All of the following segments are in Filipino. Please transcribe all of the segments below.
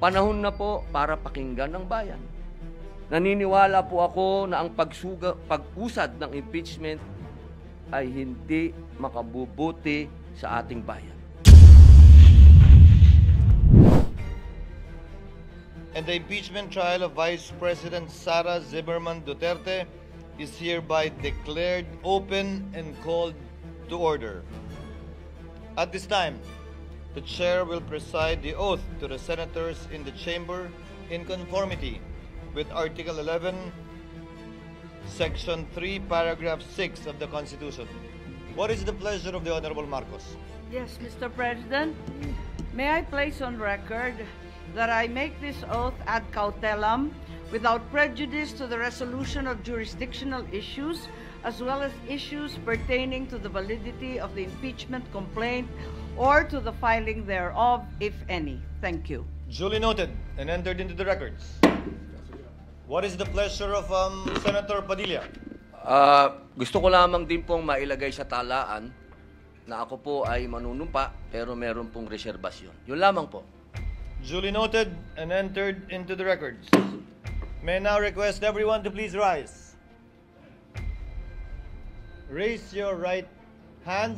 Panahon na po para pakinggan ng bayan. Naniniwala po ako na ang pag-usad ng impeachment ay hindi makabubuti sa ating bayan. And the impeachment trial of Vice President Sara Zimmerman Duterte is hereby declared open and called to order. At this time, the Chair will preside the oath to the senators in the chamber in conformity with Article 11, Section 3, Paragraph 6 of the Constitution. What is the pleasure of the Honorable Marcos? Yes, Mr. President, may I place on record that I make this oath ad cautelam without prejudice to the resolution of jurisdictional issues as well as issues pertaining to the validity of the impeachment complaint or to the filing thereof, if any. Thank you. Duly noted and entered into the records. What is the pleasure of Senator Padilla? Gusto ko lamang din pong mailagay sa talaan na ako po ay manunumpa pero meron pong reserbasyon. Yun lamang po. Duly noted and entered into the records. May I now request everyone to please rise. Raise your right hand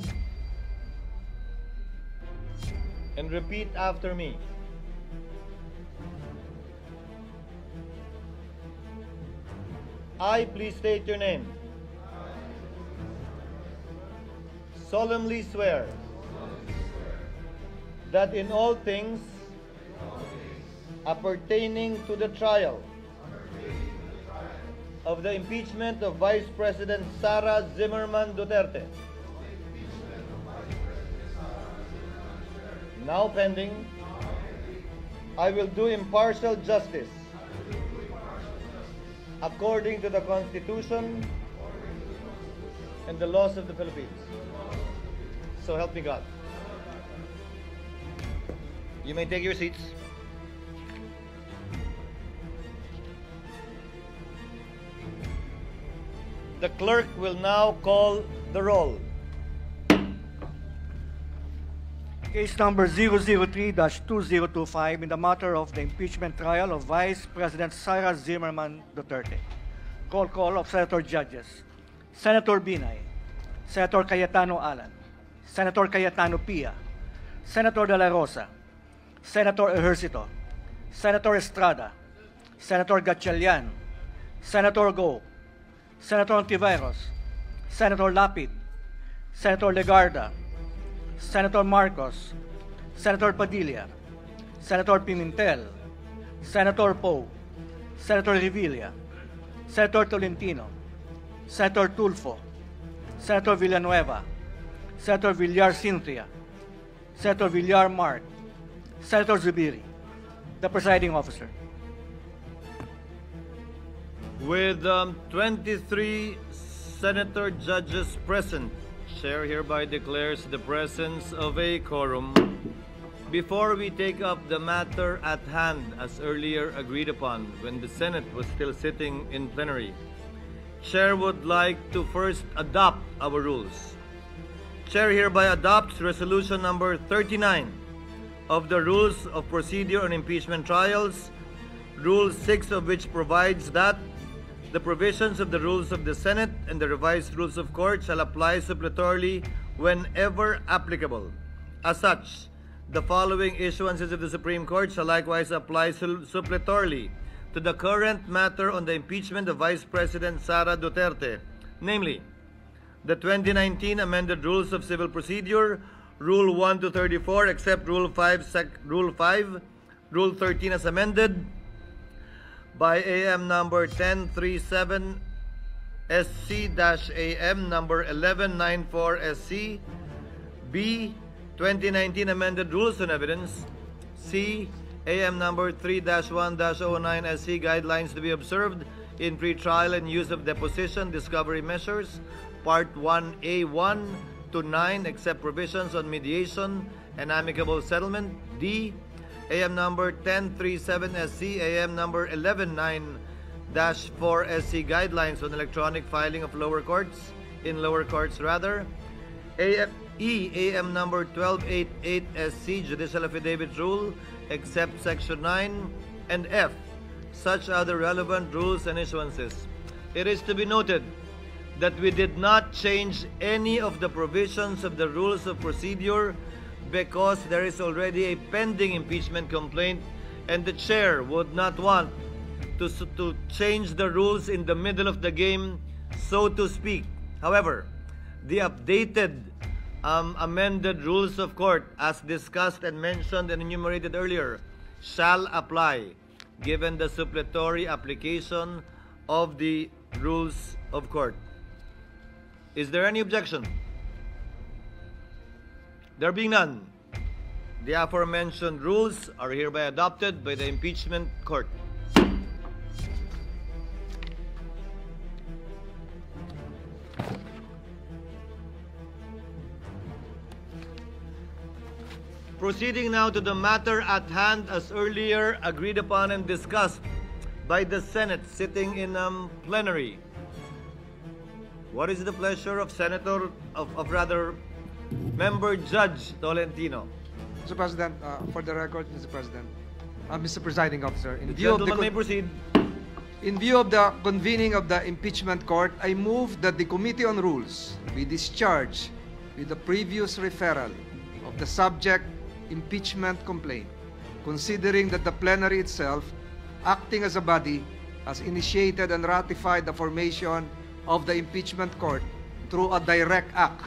and repeat after me. I, please state your name. Solemnly swear that in all things appertaining to the trial of the impeachment of Vice President Sara Zimmerman Duterte, now pending, I will do impartial justice according to the Constitution and the laws of the Philippines. So help me God. You may take your seats. The clerk will now call the roll. Case number 003-2025 in the matter of the impeachment trial of Vice President Sara Zimmerman Duterte. Roll call of Senator Judges. Senator Binay, Senator Cayetano Alan, Senator Cayetano Pia, Senator De La Rosa, Senator Ejercito, Senator Estrada, Senator Gatchalian, Senator Go, Senator Ontiveros, Senator Lapid, Senator Legarda, Senator Marcos, Senator Padilla, Senator Pimentel, Senator Poe, Senator Revilla, Senator Tolentino, Senator Tulfo, Senator Villanueva, Senator Villar Cynthia, Senator Villar Mark, Senator Zubiri, the presiding officer. With 23 senator judges present, Chair hereby declares the presence of a quorum. Before we take up the matter at hand as earlier agreed upon when the Senate was still sitting in plenary, Chair would like to first adopt our rules. Chair hereby adopts Resolution number 39 of the Rules of Procedure on Impeachment Trials, Rule 6 of which provides that the provisions of the Rules of the Senate and the revised Rules of Court shall apply suppletorily whenever applicable. As such, the following issuances of the Supreme Court shall likewise apply suppletorily to the current matter on the impeachment of Vice President Sara Duterte, namely, the 2019 Amended Rules of Civil Procedure, Rule 1 to 34, except Rule 5, Rule 13 as amended, by AM number 1037 SC-AM number 1194 SC, B, 2019 Amended Rules on Evidence, C, AM number 3-1-09 SC, Guidelines to be observed in pre-trial and use of deposition discovery measures, Part 1A1 to 9, except provisions on mediation and amicable settlement, D, AM number 1037 SC, AM number 119-4 SC, Guidelines on electronic filing of lower courts, in lower courts rather, E. AM number 1288 SC, Judicial Affidavit Rule, except Section 9, and F, such are the relevant rules and issuances. It is to be noted that we did not change any of the provisions of the rules of procedure because there is already a pending impeachment complaint, and the chair would not want to change the rules in the middle of the game, so to speak. However, the updated amended rules of court, as discussed and mentioned and enumerated earlier, shall apply given the suppletory application of the rules of court. Is there any objection? There being none, the aforementioned rules are hereby adopted by the impeachment court. Proceeding now to the matter at hand as earlier agreed upon and discussed by the Senate sitting in plenary. What is the pleasure of Member Judge Tolentino? Mr. President, for the record, Mr. President, Mr. Presiding Officer, The gentleman may proceed. in view of the convening of the impeachment court, I move that the Committee on Rules be discharged with the previous referral of the subject impeachment complaint, considering that the plenary itself, acting as a body, has initiated and ratified the formation of the impeachment court through a direct act.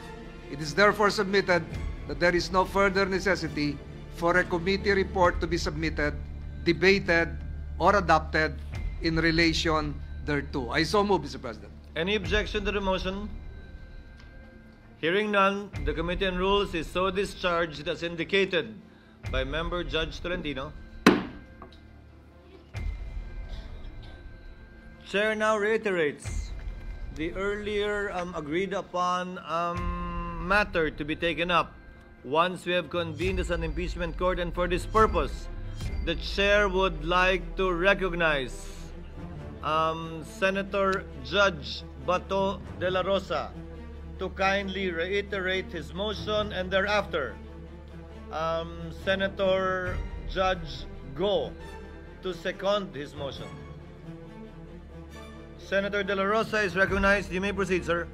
It is therefore submitted that there is no further necessity for a committee report to be submitted, debated, or adopted in relation thereto. I so move, Mr. President. Any objection to the motion? Hearing none, the Committee on Rules is so discharged as indicated by Member Judge Tolentino. Chair now reiterates the earlier agreed upon matter to be taken up once we have convened as an impeachment court, and for this purpose, the Chair would like to recognize Senator Judge Bato de la Rosa to kindly reiterate his motion, and thereafter Senator Judge Go to second his motion. Senator de la Rosa is recognized. You may proceed, sir.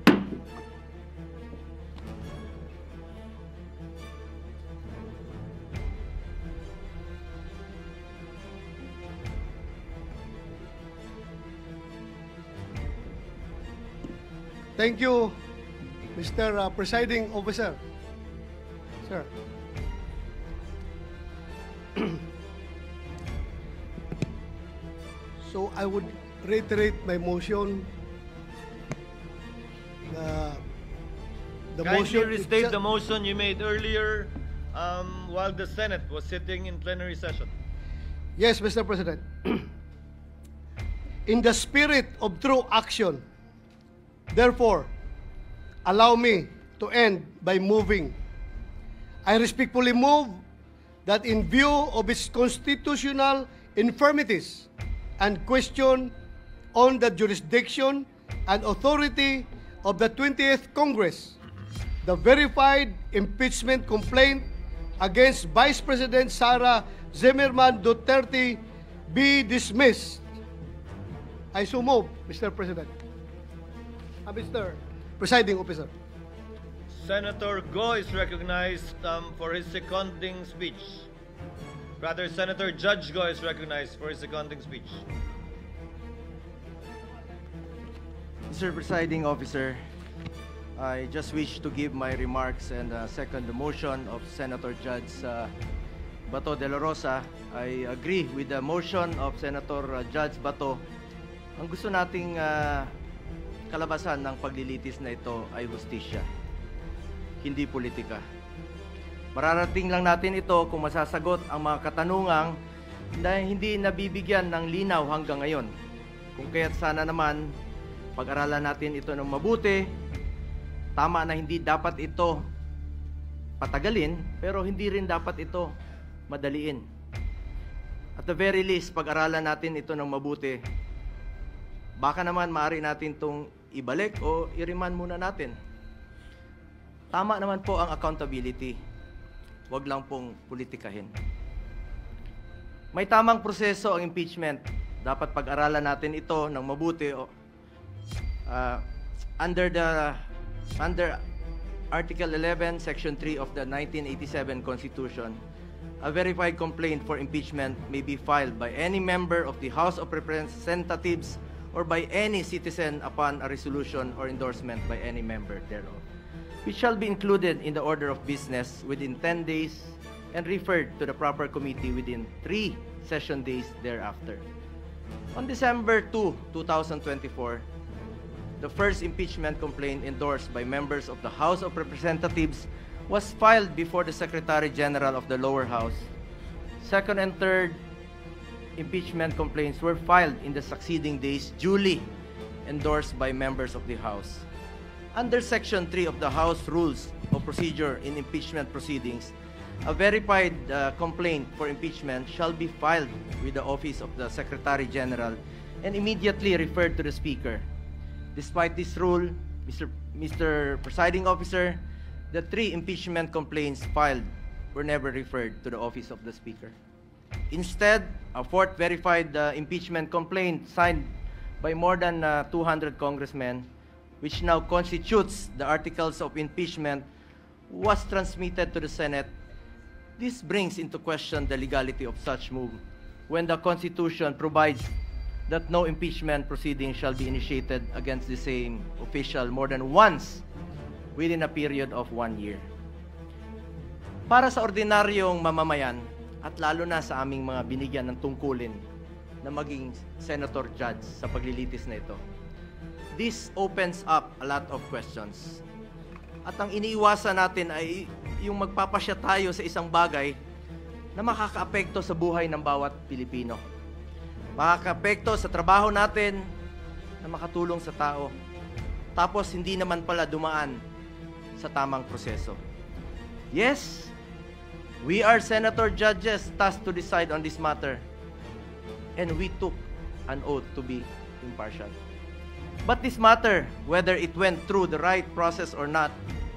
Thank you, Mr. Presiding Officer. Sir. So I would reiterate my motion. The Kindly motion restate the motion you made earlier while the Senate was sitting in plenary session. Yes, Mr. President. In the spirit of true action, therefore, allow me to end by moving. I respectfully move that in view of its constitutional infirmities and question on the jurisdiction and authority of the 20th Congress, the verified impeachment complaint against Vice President Sara Zimmerman Duterte be dismissed. I so move, Mr. President. Mr. Presiding Officer. Senator Go is recognized for his seconding speech. Rather, Senator Judge Go is recognized for his seconding speech. Mr. Presiding Officer, I just wish to give my remarks and second the motion of Senator Judge Bato de la Rosa. I agree with the motion of Senator Judge Bato. Ang gusto nating kalabasan ng paglilitis na ito ay hustisya, hindi politika. Mararating lang natin ito kung masasagot ang mga katanungang na hindi nabibigyan ng linaw hanggang ngayon. Kung kaya't sana naman pag-aralan natin ito ng mabuti. Tama na hindi dapat ito patagalin, pero hindi rin dapat ito madaliin. At the very least, pag-aralan natin ito ng mabuti. Baka naman maaari natin itong ibalik o i-remand muna natin. Tama naman po ang accountability. Huwag lang pong politikahin. May tamang proseso ang impeachment. Dapat pag-aralan natin ito ng mabuti. Under Article 11, Section 3 of the 1987 Constitution, a verified complaint for impeachment may be filed by any member of the House of Representatives or by any citizen upon a resolution or endorsement by any member thereof, which shall be included in the order of business within 10 days and referred to the proper committee within 3 session days thereafter. On December 2, 2024, the first impeachment complaint endorsed by members of the House of Representatives was filed before the Secretary General of the lower house. Second and third impeachment complaints were filed in the succeeding days, duly endorsed by members of the House. Under Section 3 of the House Rules of Procedure in Impeachment Proceedings, a verified complaint for impeachment shall be filed with the Office of the Secretary General and immediately referred to the Speaker. Despite this rule, Mr. Presiding Officer, the 3 impeachment complaints filed were never referred to the Office of the Speaker. Instead, a 4th verified impeachment complaint signed by more than 200 congressmen, which now constitutes the articles of impeachment, was transmitted to the Senate. This brings into question the legality of such move when the Constitution provides that no impeachment proceeding shall be initiated against the same official more than once within a period of 1 year. Para sa ordinaryong mamamayan, at lalo na sa aming mga binigyan ng tungkulin na maging senator judge sa paglilitis na ito, this opens up a lot of questions. At ang iniiwasan natin ay yung magpapasya tayo sa isang bagay na makakaapekto sa buhay ng bawat Pilipino. Makakaapekto sa trabaho natin na makatulong sa tao. Tapos hindi naman pala dumaan sa tamang proseso. Yes, we are senator judges tasked to decide on this matter. And we took an oath to be impartial. But this matter, whether it went through the right process or not,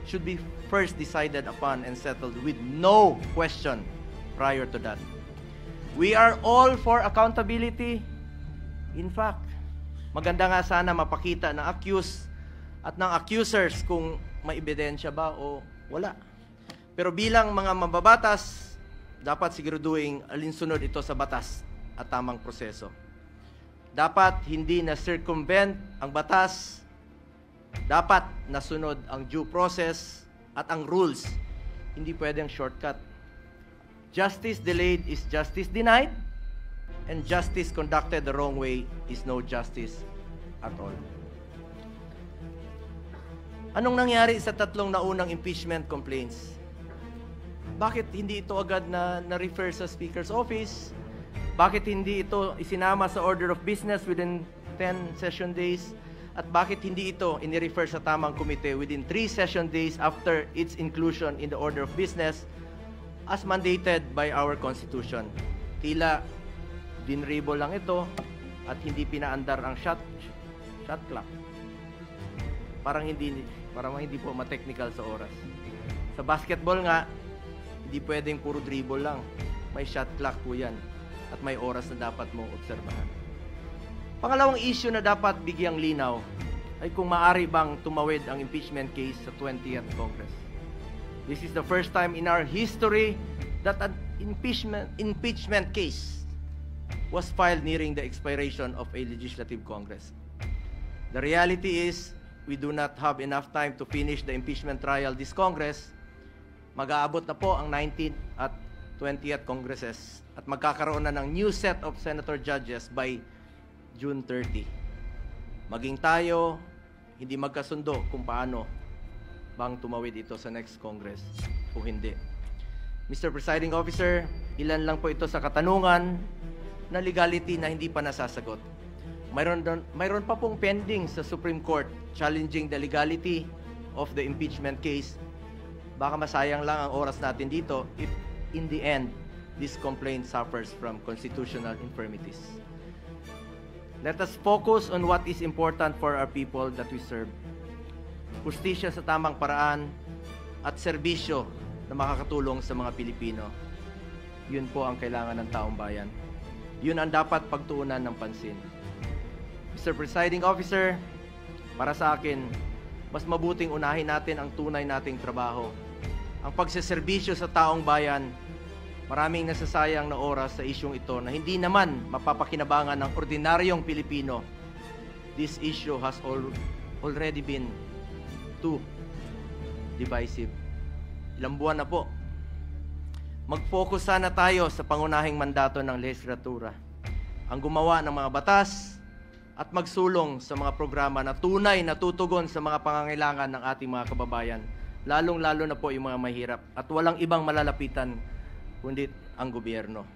should be first decided upon and settled with no question prior to that. We are all for accountability. In fact, maganda nga sana mapakita ng accused at ng accusers kung may ebidensya ba o wala. Pero bilang mga mababatas, dapat siguraduhin alinsunod ito sa batas at tamang proseso. Dapat hindi na circumvent ang batas, dapat nasunod ang due process at ang rules. Hindi pwedeng shortcut. Justice delayed is justice denied, and justice conducted the wrong way is no justice at all. Anong nangyari sa 3 naunang impeachment complaints? Bakit hindi ito agad na-refer sa Speaker's Office? Bakit hindi ito isinama sa order of business within 10 session days? At bakit hindi ito inirefer sa tamang komite within 3 session days after its inclusion in the order of business as mandated by our Constitution? Tila dinribo lang ito at hindi pinaandar ang shot clock. Parang hindi po ma-technical sa oras. Sa basketball nga, hindi pwedeng puro dribble lang. May shot clock po yan. At may oras na dapat mong obserbahan. Pangalawang issue na dapat bigyang linaw ay kung maaari bang tumawid ang impeachment case sa 20th Congress. This is the first time in our history that an impeachment case was filed nearing the expiration of a legislative Congress. The reality is, we do not have enough time to finish the impeachment trial this Congress. Mag-aabot na po ang 19th at 20th Congresses at magkakaroon na ng new set of senator judges by June 30. Maging tayo, hindi magkasundo kung paano bang tumawid ito sa next Congress o hindi. Mr. Presiding Officer, ilan lang po ito sa katanungan na legality na hindi pa nasasagot. Mayroon pa pong pending sa Supreme Court challenging the legality of the impeachment case. Baka masayang lang ang oras natin dito if in the end, this complaint suffers from constitutional infirmities. Let us focus on what is important for our people that we serve. Hustisya sa tamang paraan, at serbisyo na makakatulong sa mga Pilipino. Yun po ang kailangan ng taong bayan. Yun ang dapat pagtuunan ng pansin. Mr. Presiding Officer, para sa akin, mas mabuting unahin natin ang tunay nating trabaho. Ang pagseserbisyo sa taong bayan, maraming nasasayang na oras sa isyong ito na hindi naman mapapakinabangan ng ordinaryong Pilipino. This issue has already been too divisive. Ilang buwan na po. Mag-focus sana tayo sa pangunahing mandato ng lehislatura. Ang gumawa ng mga batas at magsulong sa mga programa na tunay na tutugon sa mga pangangailangan ng ating mga kababayan, lalong-lalo na po yung mga mahirap at walang ibang malalapitan kundi ang gobyerno.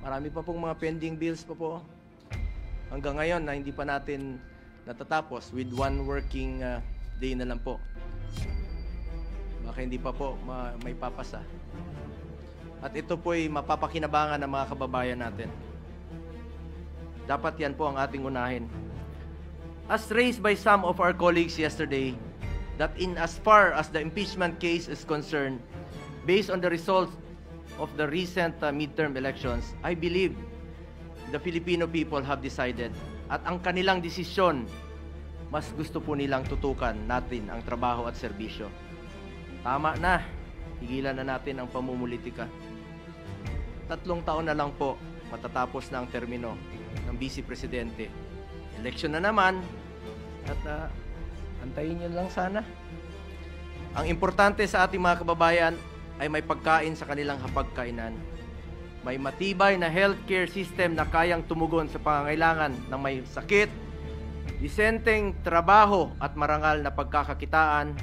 Marami pa pong mga pending bills pa po hanggang ngayon na hindi pa natin natatapos with one working day na lang po. Baka hindi pa po may papasa. At ito po'y mapapakinabangan ng mga kababayan natin. Dapat yan po ang ating unahin. As raised by some of our colleagues yesterday, that in as far as the impeachment case is concerned, based on the results of the recent midterm elections, I believe the Filipino people have decided at ang kanilang desisyon, mas gusto po nilang tutukan natin ang trabaho at serbisyo. Tama na, higilan na natin ang pamumulitika. 3 taon na lang po, matatapos na ang termino ng Vice Presidente. Election na naman, at antayin nyo lang sana. Ang importante sa ating mga kababayan ay may pagkain sa kanilang hapagkainan. May matibay na healthcare system na kayang tumugon sa pangangailangan ng may sakit, disenteng trabaho at marangal na pagkakakitaan,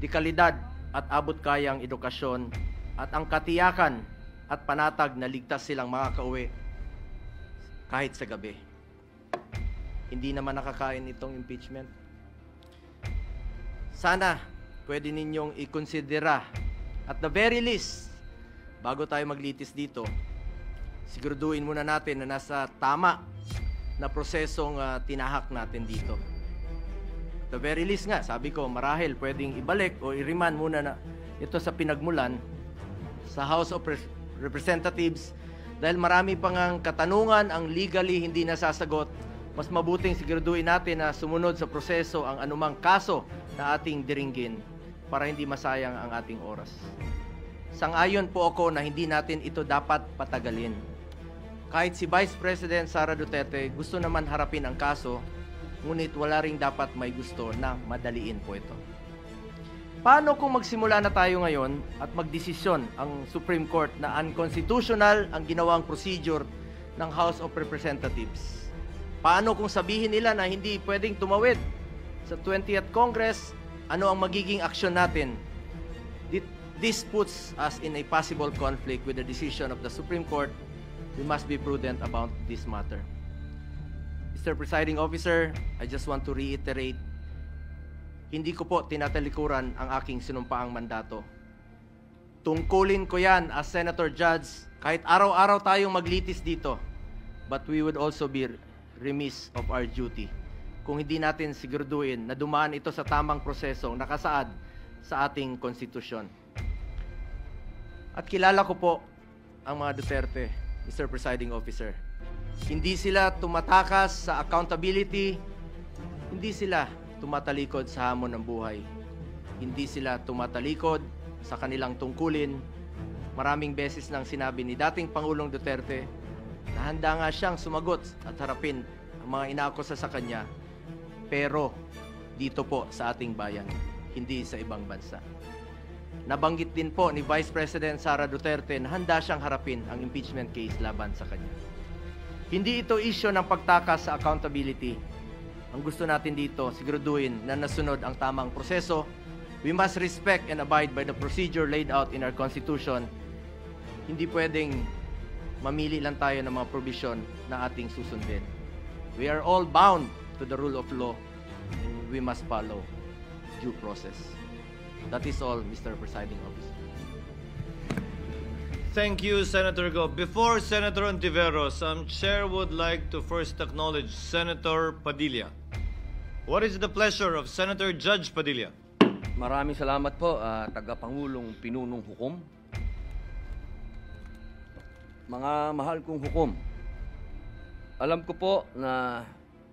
di kalidad at abot kayang edukasyon, at ang katiyakan at panatag na ligtas silang makakauwi kahit sa gabi. Hindi naman nakakain itong impeachment. Sana pwede ninyong ikonsidera at the very least, bago tayo maglitis dito, siguraduhin muna natin na nasa tama na prosesong tinahak natin dito. The very least nga, sabi ko, marahil pwedeng ibalik o i-remand muna na ito sa pinagmulan sa House of Representatives dahil marami pang ang katanungan ang legally hindi nasasagot. Mas mabuting siguraduhin natin na sumunod sa proseso ang anumang kaso na ating diringgin para hindi masayang ang ating oras. Sang-ayon po ako na hindi natin ito dapat patagalin. Kahit si Vice President Sara Duterte gusto naman harapin ang kaso, ngunit wala ring dapat may gusto na madaliin po ito. Paano kung magsimula na tayo ngayon at magdesisyon ang Supreme Court na unconstitutional ang ginawang procedure ng House of Representatives? Paano kung sabihin nila na hindi pwedeng tumawid sa 20th Congress? Ano ang magiging aksyon natin? This puts us in a possible conflict with the decision of the Supreme Court. We must be prudent about this matter. Mr. Presiding Officer, I just want to reiterate, hindi ko po tinatalikuran ang aking sinumpaang mandato. Tungkulin ko yan as Senator Judge kahit araw-araw tayong maglitis dito. But we would also be remiss of our duty kung hindi natin siguraduhin na dumaan ito sa tamang prosesong nakasaad sa ating konstitusyon. At kilala ko po ang mga Duterte, Mr. Presiding Officer. Hindi sila tumatakas sa accountability, hindi sila tumatalikod sa hamon ng buhay. Hindi sila tumatalikod sa kanilang tungkulin. Maraming beses nang sinabi ni dating Pangulong Duterte na handa nga siyang sumagot at harapin ang mga inaakusa sa kanya, pero dito po sa ating bayan, hindi sa ibang bansa. Nabanggit din po ni Vice President Sara Duterte na handa siyang harapin ang impeachment case laban sa kanya. Hindi ito issue ng pagtakas sa accountability. Ang gusto natin dito, siguraduhin na nasunod ang tamang proseso. We must respect and abide by the procedure laid out in our Constitution. Hindi pwedeng mamili lang tayo ng mga provision na ating susundin. We are all bound to the rule of law and we must follow due process. That is all, Mr. Presiding Officer. Thank you, Senator Go. Before Senator Ontiveros, Chair would like to first acknowledge Senator Padilla. What is the pleasure of Senator Judge Padilla? Maraming salamat po, Tagapangulong Pinunong Hukom. Mga mahal kong hukom, alam ko po na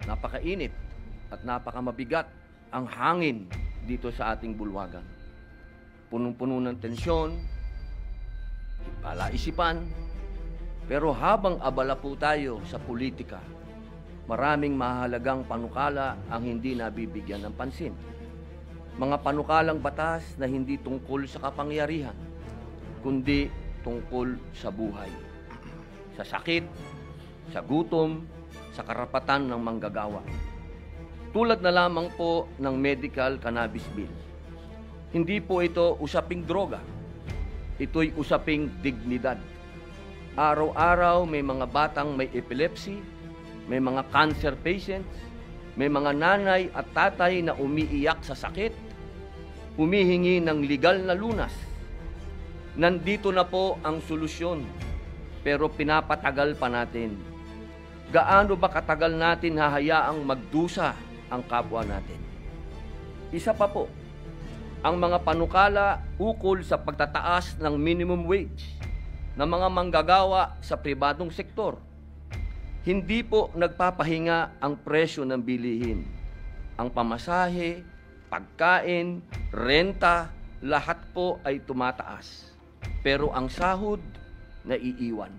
napakainit at napakamabigat ang hangin dito sa ating bulwagan. Punong-puno ng tensyon, palaisipan, pero habang abala po tayo sa politika, maraming mahalagang panukala ang hindi nabibigyan ng pansin. Mga panukalang batas na hindi tungkol sa kapangyarihan, kundi tungkol sa buhay, sa sakit, sa gutom, sa karapatan ng manggagawa. Tulad na lamang po ng medical cannabis bill. Hindi po ito usaping droga. Ito'y usaping dignidad. Araw-araw may mga batang may epilepsy, may mga cancer patients, may mga nanay at tatay na umiiyak sa sakit, humihingi ng legal na lunas. Nandito na po ang solusyon, pero pinapatagal pa natin. Gaano ba katagal natin hahayaang magdusa ang kapwa natin? Isa pa po, ang mga panukala ukol sa pagtataas ng minimum wage ng mga manggagawa sa pribadong sektor. Hindi po nagpapahinga ang presyo ng bilihin. Ang pamasahe, pagkain, renta, lahat po ay tumataas. Pero ang sahod, naiiwan.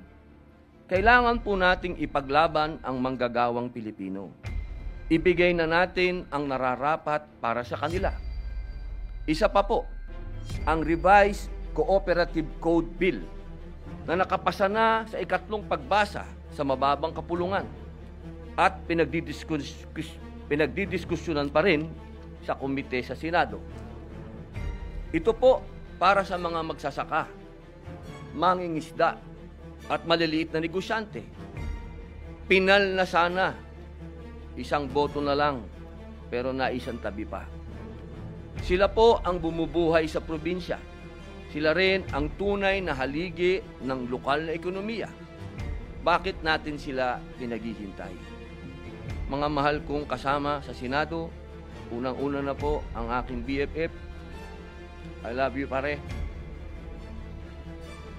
Kailangan po nating ipaglaban ang manggagawang Pilipino. Ibigay na natin ang nararapat para sa kanila. Isa pa po, ang Revised Cooperative Code Bill na nakapasa na sa ikatlong pagbasa sa mababang kapulungan at pinagdidiskusyonan pa rin sa komite sa Senado. Ito po para sa mga magsasaka, mangingisda at maliliit na negosyante. Pinal na sana, isang boto na lang, pero naisang tabi pa. Sila po ang bumubuhay sa probinsya. Sila rin ang tunay na haligi ng lokal na ekonomiya. Bakit natin sila pinaghihintay? Mga mahal kong kasama sa Senado, unang-una na po ang aking BFF. I love you, pare.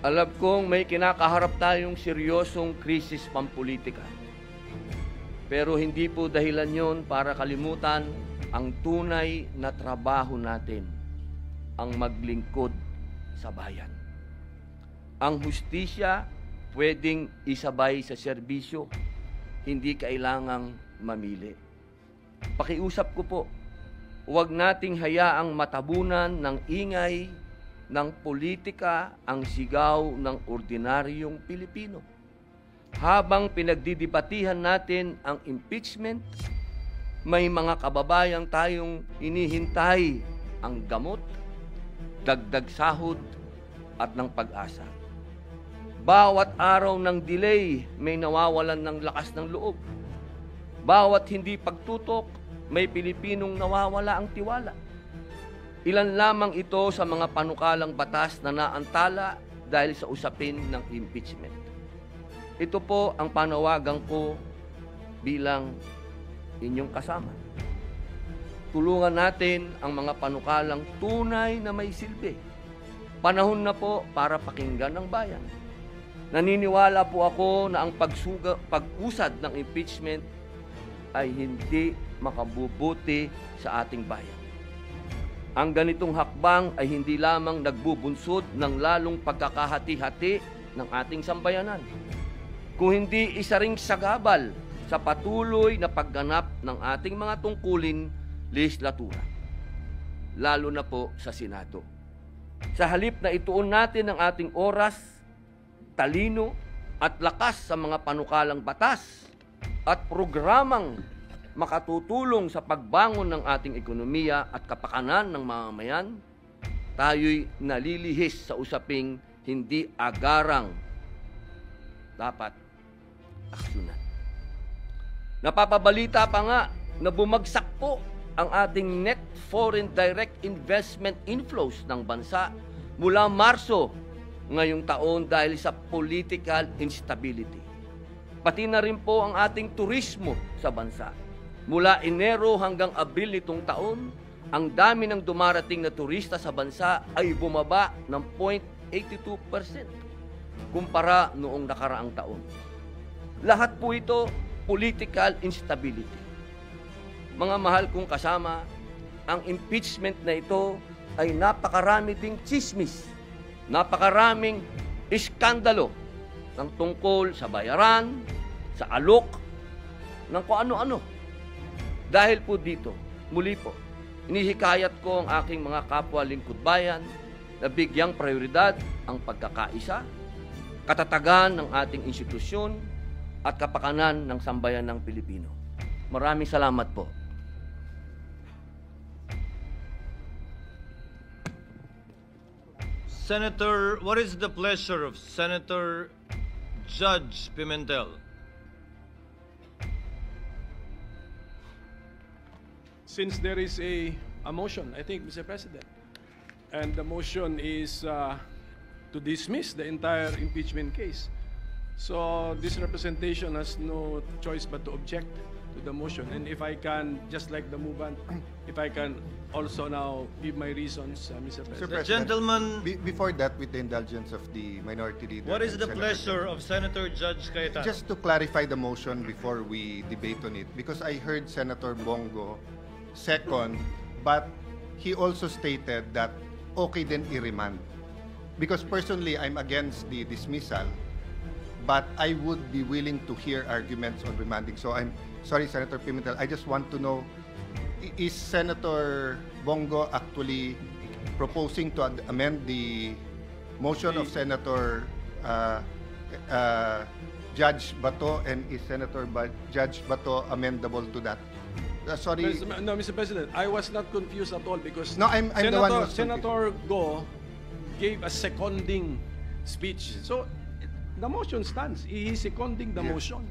Alam kong may kinakaharap tayong seryosong krisis pampolitika. Pero hindi po dahilan yon para kalimutan ang tunay na trabaho natin, ang maglingkod sa bayan. Ang hustisya pwedeng isabay sa serbisyo, hindi kailangang mamili. Pakiusap ko po, huwag nating hayaang matabunan ng ingay ng politika ang sigaw ng ordinaryong Pilipino. Habang pinagdidibatihan natin ang impeachment, may mga kababayang tayong inihintay ang gamot, dagdag sahod at ng pag-asa. Bawat araw ng delay, may nawawalan ng lakas ng loob. Bawat hindi pagtutok, may Pilipinong nawawala ang tiwala. Ilan lamang ito sa mga panukalang batas na naantala dahil sa usapin ng impeachment. Ito po ang panawagan ko bilang inyong kasama. Tulungan natin ang mga panukalang tunay na may silbi. Panahon na po para pakinggan ang bayan. Naniniwala po ako na ang pag-usad ng impeachment ay hindi makabubuti sa ating bayan. Ang ganitong hakbang ay hindi lamang nagbubunsod ng lalong pagkakahati-hati ng ating sambayanan, kung hindi isa ring sagabal sa patuloy na pagganap ng ating mga tungkulin legislatura, lalo na po sa Senado. Sa halip na ituon natin ang ating oras, talino at lakas sa mga panukalang batas at programang makatutulong sa pagbangon ng ating ekonomiya at kapakanan ng mamamayan, tayo'y nalilihis sa usaping hindi agarang dapat aksyonan. Napapabalita pa nga na bumagsak po ang ating net foreign direct investment inflows ng bansa mula Marso ngayong taon dahil sa political instability. Pati na rin po ang ating turismo sa bansa. Mula Enero hanggang Abril nitong taon ang dami ng dumarating na turista sa bansa ay bumaba ng 0.82% kumpara noong nakaraang taon. Lahat po ito, political instability. Mga mahal kong kasama, ang impeachment na ito ay napakarami ding chismis, napakaraming iskandalo ng tungkol sa bayaran, sa alok, ng kung ano-ano. Dahil po dito, muli po, inihikayat ko ang aking mga kapwa lingkod bayan na bigyang prioridad ang pagkakaisa, katatagan ng ating institusyon at kapakanan ng sambayan ng Pilipino. Maraming salamat po. Senator, what is the pleasure of Senator Judge Pimentel? Since there is a motion, I think, Mr. President, and the motion is to dismiss the entire impeachment case. So this representation has no choice but to object to the motion. And if I can, just like the movement, if I can also now give my reasons, Mr. President. The President, gentleman, Before that, with the indulgence of the minority leader. what is and the Senator pleasure of Senator Judge Cayetano? Just to clarify the motion before we debate on it, because I heard Senator Bongo second, but he also stated that okay then i-remand. Because personally, I'm against the dismissal, but I would be willing to hear arguments on remanding. So I'm sorry, Senator Pimentel, I just want to know, is Senator Bongo actually proposing to amend the motion of Senator Judge Bato, and is Judge Bato amendable to that? Sorry. No, Mr. President, I was not confused at all because No, I'm the one who's confused. Senator Go gave a seconding speech. So the motion stands. He is seconding the motion.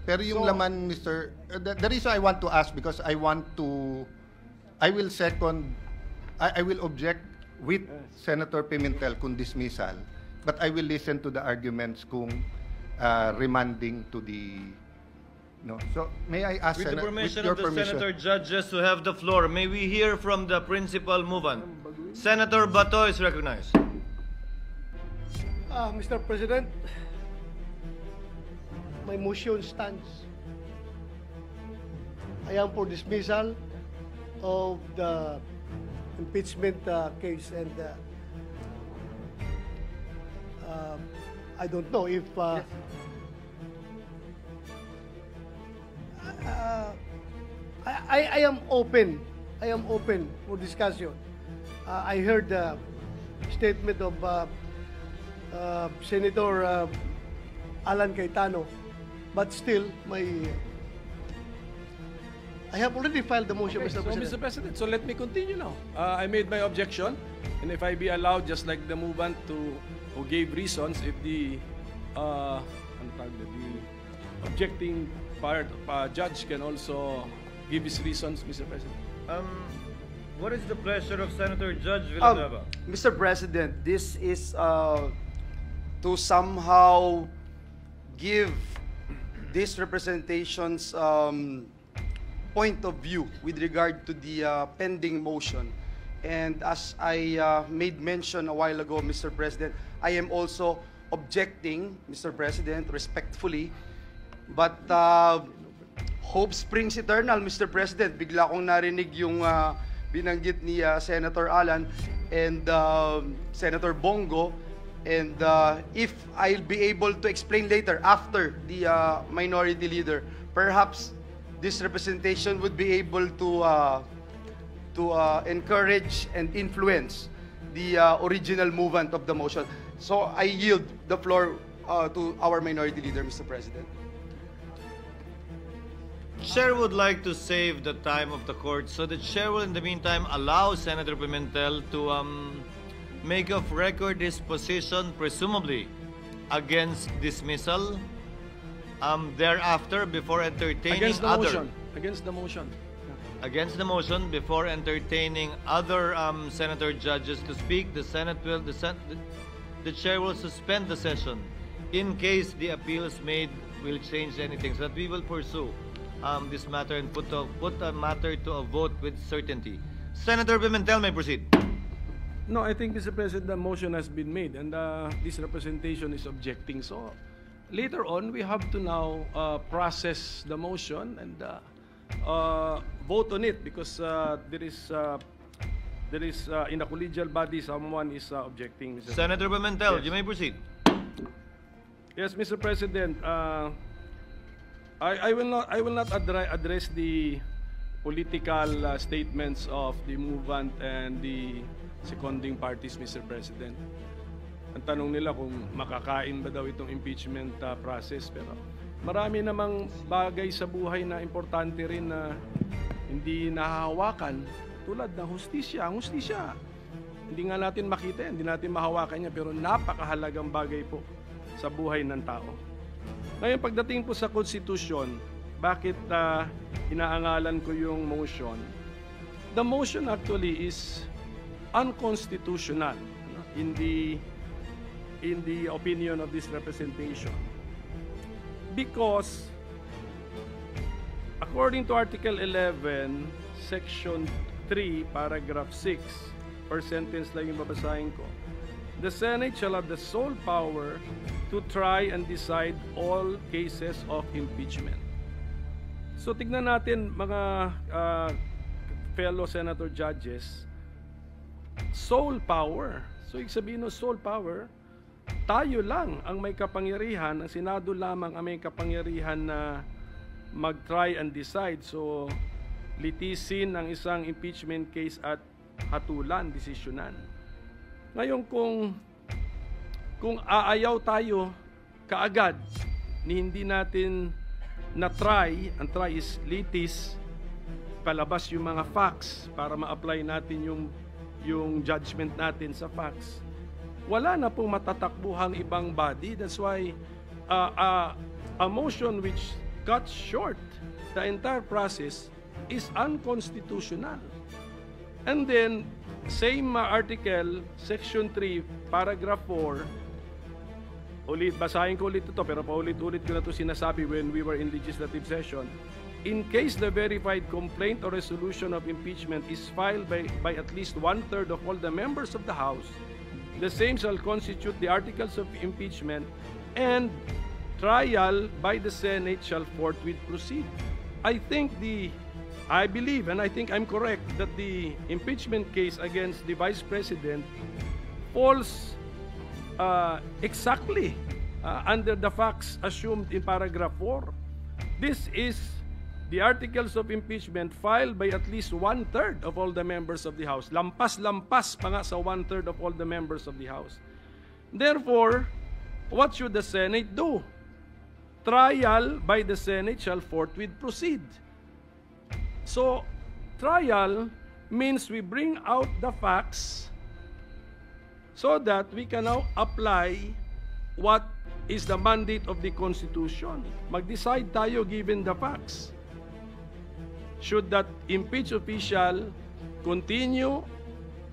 Pero yung So- laman, Mr. The reason I want to ask, because I will object with Senator Pimentel kung dismissal, but I will listen to the arguments kung remanding to the, no. So may I ask, With the with permission your of the permission, Senator Judges who have the floor, may we hear from the principal movement? Senator Bato is recognized. Mr. President, my motion stands. I am for dismissal of the impeachment case, and I don't know if I am open. I am open for discussion. I heard the statement of Senator Alan Cayetano, but still, I have already filed the motion, Okay, Mr. so, President. Mr. President, so let me continue now. I made my objection, and if I be allowed, just like the movement who gave reasons, if the objecting part judge can also give his reasons, Mr. President. What is the pleasure of Senator Judge Villanueva? Mr. President, this is to somehow give this representation's point of view with regard to the pending motion. And as I made mention a while ago, Mr. President, I am also objecting, Mr. President, respectfully. But hope springs eternal, Mr. President. Bigla kong narinig yung binanggit ni Senator Alan and Senator Bongo. And if I'll be able to explain later after the minority leader, perhaps this representation would be able to encourage and influence the original movement of the motion. So I yield the floor to our minority leader, Mr. President. Chair would like to save the time of the court, so the chair will in the meantime allow Senator Pimentel to make of record his position, presumably against dismissal. Thereafter, before entertaining Against the other motion. Against the motion. against the motion, before entertaining other senator judges to speak, the chair will suspend the session in case the appeals made will change anything, so that we will pursue this matter and put a matter to a vote with certainty. Senator Pimentel may proceed. No, I think, Mr. President, the motion has been made and this representation is objecting. So later on, we have to now process the motion and vote on it because there is in a collegial body someone is objecting. Mr. Senator Pimentel, Yes. you may proceed. Yes, Mr. President. I will not address the political statements of the movant and the seconding parties, Mr. President. Ang tanong nila kung makakain ba daw itong impeachment process, pero marami namang bagay sa buhay na importante rin na hindi nahahawakan, tulad ng hustisya. Ang hustisya, hindi nga natin makita yan, hindi natin mahawakan niya, pero napakahalagang bagay po sa buhay ng tao. Ngayon, pagdating po sa konstitusyon, bakit inaangalan ko yung motion? The motion actually is unconstitutional in the opinion of this representation, because according to Article 11, Section 3, Paragraph 6, per sentence lang yung babasahin ko, the Senate shall have the sole power to try and decide all cases of impeachment. So tignan natin mga fellow senator judges, sole power. So ibig sabihin ng sole power, tayo lang ang may kapangyarihan, ang Senado lamang ang may kapangyarihan na mag-try and decide. So litisin ang isang impeachment case at hatulan, desisyonan. Ngayon kung aayaw tayo kaagad ni hindi natin na-try, ang try is litis, palabas yung mga facts para ma-apply natin yung judgment natin sa facts, wala na pong matatakbuhang ibang body. That's why a motion which cuts short the entire process is unconstitutional. And then, same article, Section 3, Paragraph 4, basahin ko ulit ito, pero paulit-ulit ko na ito sinasabi when we were in legislative session. In case the verified complaint or resolution of impeachment is filed by at least 1/3 of all the members of the House, the same shall constitute the articles of impeachment, and trial by the Senate shall forthwith proceed. I believe, and I think I'm correct, that the impeachment case against the Vice President falls exactly under the facts assumed in Paragraph 4. This is the articles of impeachment filed by at least 1/3 of all the members of the House. Lampas-lampas pa nga sa 1/3 of all the members of the House. Therefore, what should the Senate do? Trial by the Senate shall forthwith proceed. So, trial means we bring out the facts so that we can now apply what is the mandate of the Constitution. Mag-decide tayo given the facts. Should that impeached official continue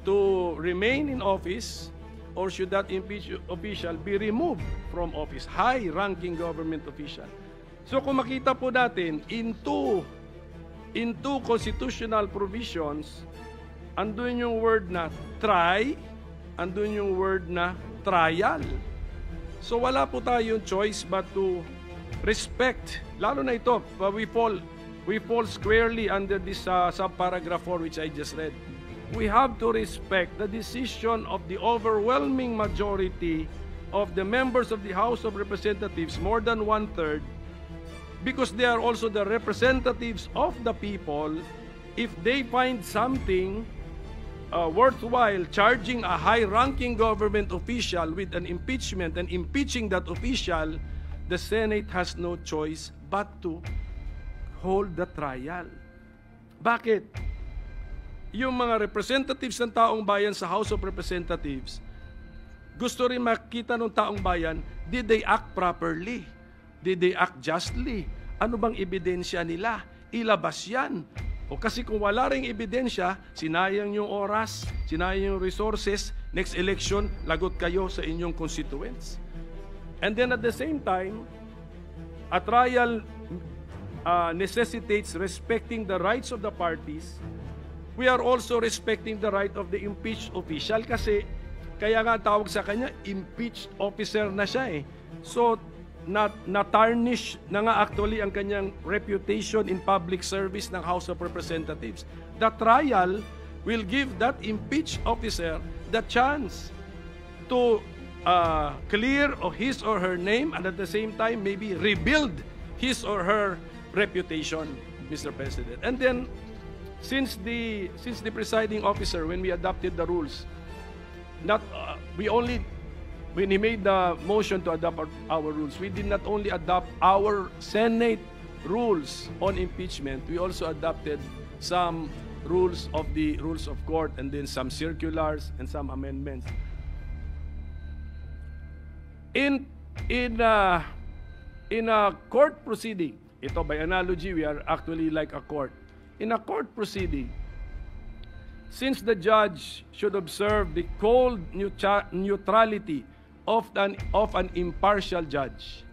to remain in office, or should that impeached official be removed from office? High-ranking government official. So kung makita po natin, in two constitutional provisions, andun yung word na try, andun yung word na trial. So wala po tayong choice but to respect, lalo na ito, we fall squarely under this subparagraph 4 which I just read. We have to respect the decision of the overwhelming majority of the members of the House of Representatives, more than 1/3, because they are also the representatives of the people. If they find something worthwhile charging a high-ranking government official with an impeachment and impeaching that official, the Senate has no choice but to hold the trial. Bakit? Yung mga representatives ng taong bayan sa House of Representatives, gusto rin makita ng taong bayan, did they act properly? Did they act justly? Ano bang ebidensya nila? Ilabas yan. O kasi kung wala ring ebidensya, sinayang yung oras, sinayang yung resources, next election, lagot kayo sa inyong constituents. And then at the same time, a trial necessitates respecting the rights of the parties we are also respecting the right of the impeached official kasi kaya nga tawag sa kanya, impeached officer na siya eh. So, na-tarnish na nga actually ang kanyang reputation in public service ng House of Representatives. The trial will give that impeached officer the chance to clear of his or her name and at the same time maybe rebuild his or her reputation, Mr. President. And then, since the presiding officer, when we adopted the rules, when he made the motion to adopt our rules, we did not only adopt our Senate rules on impeachment, we also adopted some rules of the rules of court and then some circulars and some amendments. In a court proceeding, ito by analogy, we are actually like a court. In a court proceeding, since the judge should observe the cold neutrality of an impartial judge,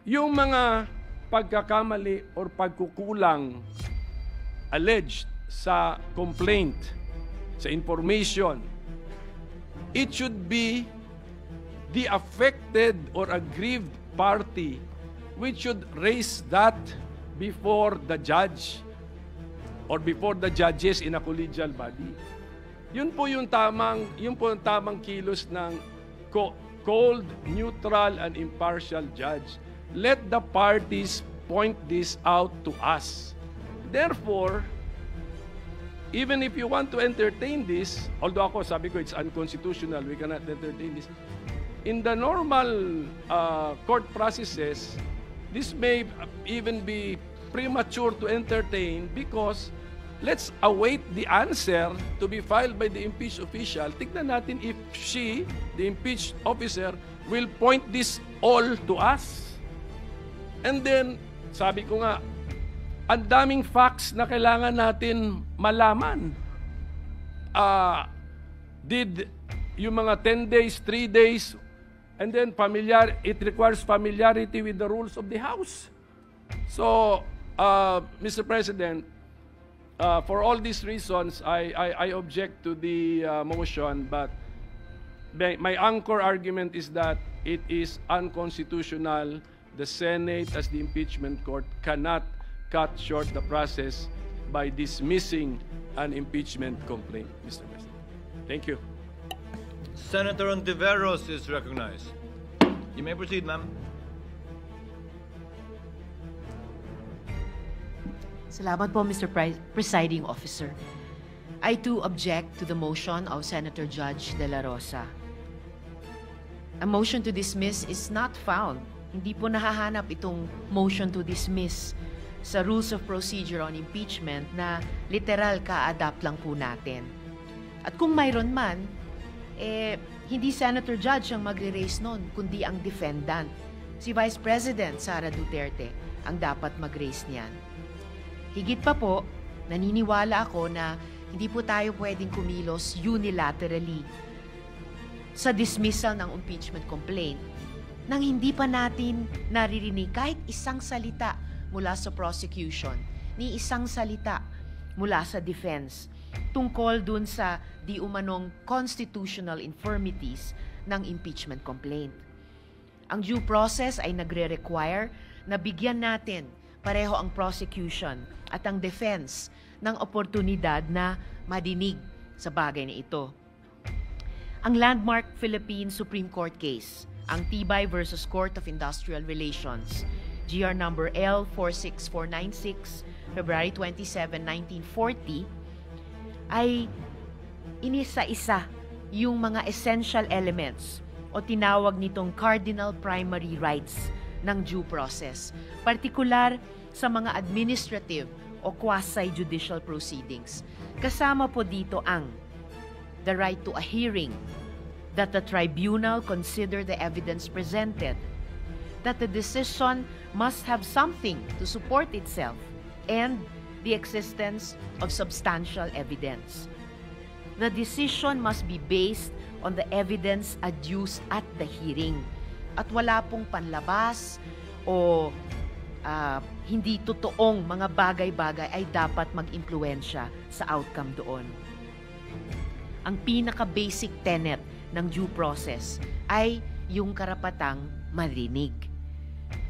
yung mga pagkakamali or pagkukulang alleged sa complaint, sa information, it should be the affected or aggrieved party which should raise that before the judge or before the judges in a collegial body. Yun po yung tamang kilos ng cold, neutral, and impartial judge. Let the parties point this out to us. Therefore, even if you want to entertain this, although ako sabi ko it's unconstitutional, we cannot entertain this. In the normal court processes, this may even be premature to entertain because let's await the answer to be filed by the impeached official. Tignan natin if she, the impeached officer, will point this all to us. And then, sabi ko nga, ang daming facts na kailangan natin malaman. Did yung mga 10 days, 3 days, and then it requires familiarity with the rules of the House. So, Mr. President, for all these reasons, I object to the motion, but my anchor argument is that it is unconstitutional. The Senate, as the impeachment court, cannot cut short the process by dismissing an impeachment complaint, Mr. President. Thank you. Senator Ontiveros is recognized. You may proceed, ma'am. Salamat po, Mr. Presiding Officer. I too object to the motion of Senator Judge De La Rosa. A motion to dismiss is not found. Hindi po nahahanap itong motion to dismiss sa Rules of Procedure on Impeachment na literal ka-adapt lang po natin. At kung mayroon man, hindi Senator Judge ang magre-raise nun, kundi ang defendant. Si Vice President Sara Duterte ang dapat mag-raise niyan. Higit pa po, naniniwala ako na hindi po tayo pwedeng kumilos unilaterally sa dismissal ng impeachment complaint nang hindi pa natin naririnig kahit isang salita mula sa prosecution, ni isang salita mula sa defense tungkol dun sa di umanong constitutional infirmities ng impeachment complaint. Ang due process ay nagre-require na bigyan natin pareho ang prosecution at ang defense ng oportunidad na madinig sa bagay na ito. Ang landmark Philippine Supreme Court case, ang Tibay versus Court of Industrial Relations, GR number L46496, February 27, 1940, ay inisa-isa yung mga essential elements o tinawag nitong cardinal primary rights ng due process, partikular sa mga administrative o quasi-judicial proceedings. Kasama po dito ang the right to a hearing, that the tribunal consider the evidence presented, that the decision must have something to support itself, and the existence of substantial evidence. The decision must be based on the evidence adduced at the hearing at wala pong panlabas o hindi totoong mga bagay-bagay ay dapat mag-impluwensya sa outcome doon. Ang pinaka-basic tenet ng due process ay yung karapatang marinig.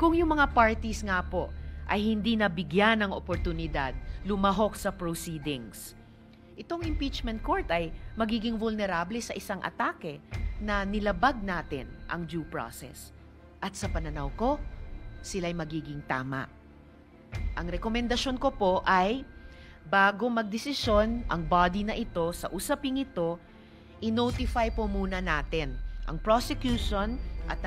Kung yung mga parties nga po ay hindi nabigyan ng oportunidad lumahok sa proceedings, itong impeachment court ay magiging vulnerable sa isang atake na nilabag natin ang due process. At sa pananaw ko, sila'y magiging tama. Ang rekomendasyon ko po ay, bago magdesisyon ang body na ito sa usaping ito, i-notify po muna natin ang prosecution at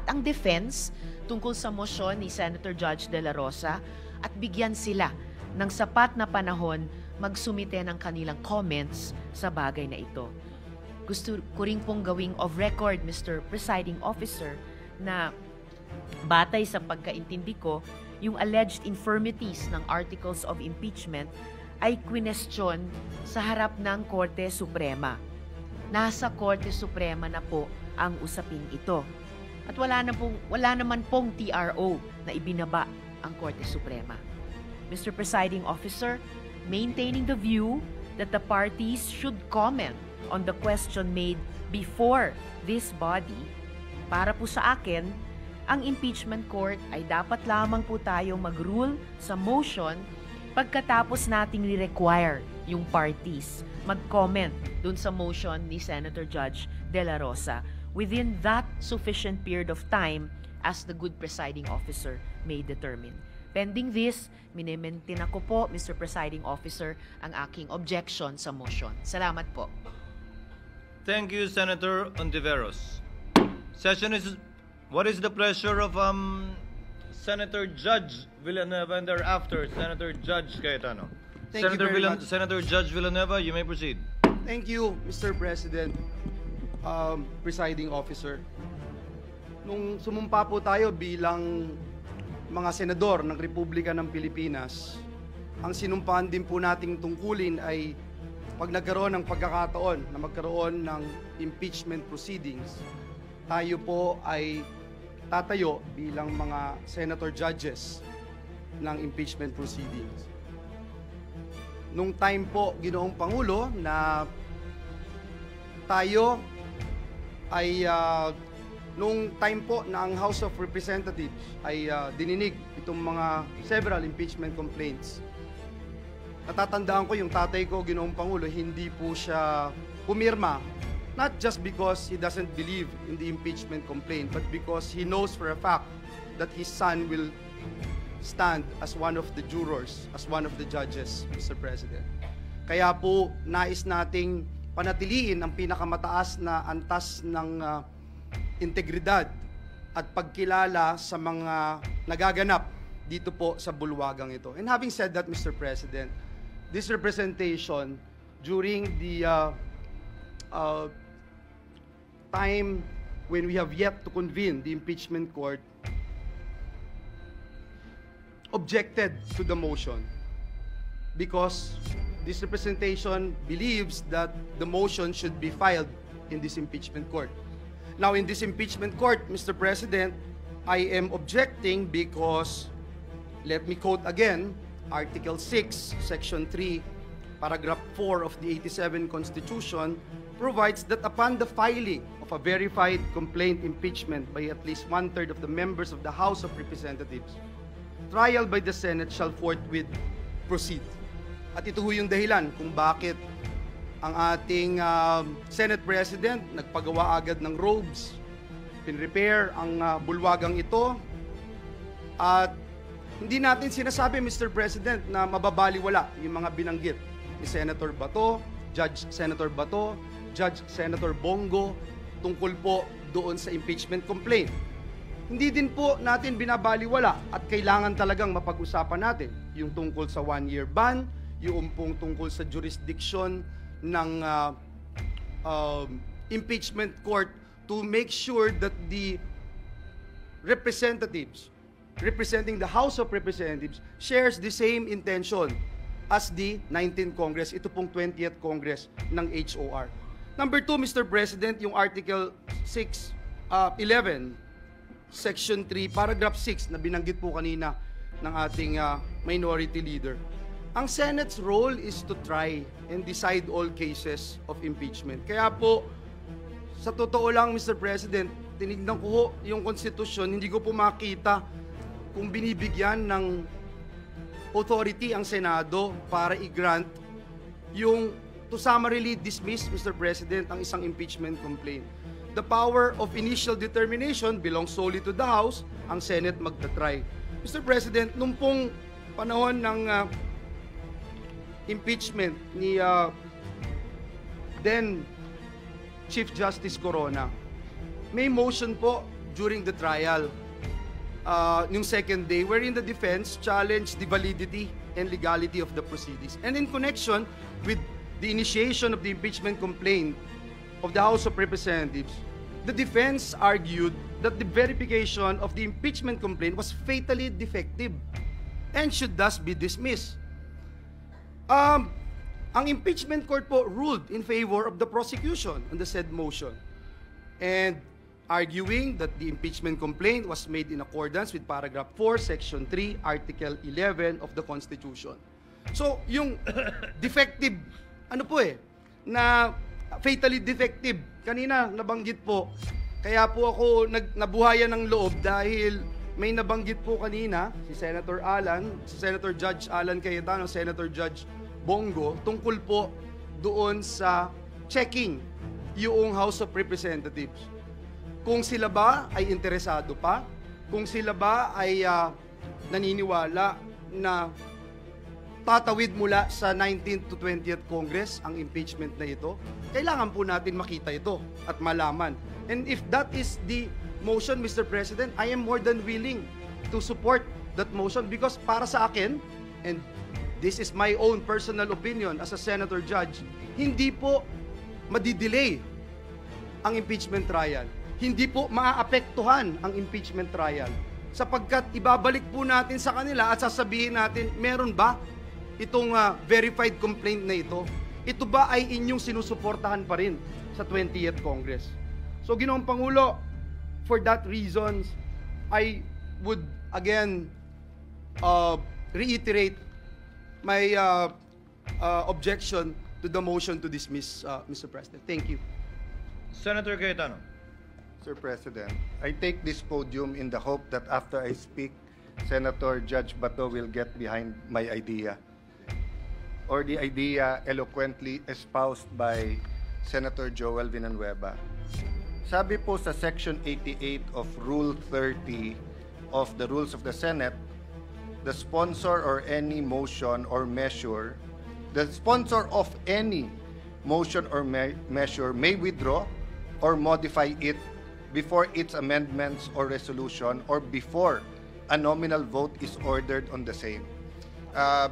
ang defense tungkol sa motion ni Senator Judge De La Rosa at bigyan sila ng sapat na panahon magsumite ng kanilang comments sa bagay na ito. Gusto ko rin pong gawing of record, Mr. Presiding Officer, na batay sa pagkaintindi ko, yung alleged infirmities ng articles of impeachment ay kwinestyon sa harap ng Korte Suprema. Nasa Korte Suprema na po ang usaping ito. At wala naman pong TRO na ibinaba ang Korte Suprema. Mr. Presiding Officer, maintaining the view that the parties should comment on the question made before this body, para po sa akin, ang impeachment court ay dapat lamang po tayo mag-rule sa motion pagkatapos nating ni-require yung parties mag-comment dun sa motion ni Senator Judge De La Rosa within that sufficient period of time as the good presiding officer may determine. Pending this, minimaintain ako po, Mr. Presiding Officer, ang aking objection sa motion. Salamat po. Thank you, Senator Ontiveros. What is the pleasure of Senator Judge Villanueva and thereafter Senator Judge Cayetano? Thank you very much. Senator Judge Villanueva, you may proceed. Thank you, Mr. President, Presiding Officer. Nung sumumpa po tayo bilang mga senador ng Republika ng Pilipinas, ang sinumpahan din po nating tungkulin ay pag nagkaroon ng pagkakataon na magkaroon ng impeachment proceedings, tayo po ay tatayo bilang mga senator judges ng impeachment proceedings. Nung time po, Ginoong Pangulo, na tayo ay nung time po na ang House of Representatives ay dininig itong mga several impeachment complaints, natatandaan ko yung tatay ko, Ginoong Pangulo, hindi po siya pumirma, not just because he doesn't believe in the impeachment complaint, but because he knows for a fact that his son will stand as one of the jurors, as one of the judges, Mr. President. Kaya po, nais nating panatiliin ang pinakamataas na antas ng integridad at pagkilala sa mga nagaganap dito po sa bulwagang ito. And having said that, Mr. President, this representation during the time when we have yet to convene the impeachment court objected to the motion because this representation believes that the motion should be filed in this impeachment court. Now, in this impeachment court, Mr. President, I am objecting because, let me quote again, Article 6, Section 3, Paragraph 4 of the 87 Constitution provides that upon the filing of a verified complaint impeachment by at least one-third of the members of the House of Representatives, trial by the Senate shall forthwith proceed. At ito ho yung dahilan kung bakit ang ating Senate President nagpagawa agad ng robes, pinrepair ang bulwagang ito, at hindi natin sinasabi, Mr. President, na mababaliwala yung mga binanggit ni Senator Bato, Judge Senator Bato, Judge Senator Bongo tungkol po doon sa impeachment complaint. Hindi din po natin binabaliwala at kailangan talagang mapag-usapan natin yung tungkol sa one-year ban, yung pong tungkol sa jurisdiction ng impeachment court to make sure that the representatives representing the House of Representatives shares the same intention as the 19th Congress, ito pong 20th Congress ng HOR. Number 2, Mr. President, yung Article 11, Section 3, Paragraph 6 na binanggit po kanina ng ating minority leader. Ang Senate's role is to try and decide all cases of impeachment. Kaya po, sa totoo lang, Mr. President, tinignan ko ho yung konstitusyon, hindi ko po makita kung binibigyan ng authority ang Senado para i-grant yung to summarily dismiss, Mr. President, ang isang impeachment complaint. The power of initial determination belongs solely to the House, ang Senate magta-try. Mr. President, nung pong panahon ng impeachment ni then Chief Justice Corona, may motion po during the trial, yung second day, wherein the defense challenged the validity and legality of the proceedings. And in connection with the initiation of the impeachment complaint of the House of Representatives, the defense argued that the verification of the impeachment complaint was fatally defective and should thus be dismissed. Ang impeachment court po ruled in favor of the prosecution on the said motion, and arguing that the impeachment complaint was made in accordance with paragraph 4, section 3, article 11 of the Constitution. So, yung defective, na fatally defective, kanina nabanggit po, kaya po ako nabuhayan ng loob dahil may nabanggit po kanina si Senator Judge Alan Cayetano, Senator Judge Bongo, tungkol po doon sa checking yung House of Representatives. Kung sila ba ay interesado pa, kung sila ba ay naniniwala na tatawid mula sa 19th to 20th Congress ang impeachment na ito, kailangan po natin makita ito at malaman. And if that is the motion, Mr. President, I am more than willing to support that motion because para sa akin, and this is my own personal opinion as a senator judge, hindi po madidelay ang impeachment trial. Hindi po maaapektuhan ang impeachment trial sapagkat ibabalik po natin sa kanila at sasabihin natin, meron ba itong verified complaint na ito? Ito ba ay inyong sinusuportahan pa rin sa 20th Congress? So, Ginoong Pangulo, for that reasons, I would again reiterate my objection to the motion to dismiss, Mr. President. Thank you. Senator Cayetano. Sir President, I take this podium in the hope that after I speak, Senator Judge Bato will get behind my idea, or the idea eloquently espoused by Senator Joel Villanueva. Sabi po sa Section 88 of Rule 30 of the Rules of the Senate, the sponsor or any motion or measure, the sponsor of any motion or measure may withdraw or modify it before its amendments or resolution or before a nominal vote is ordered on the same.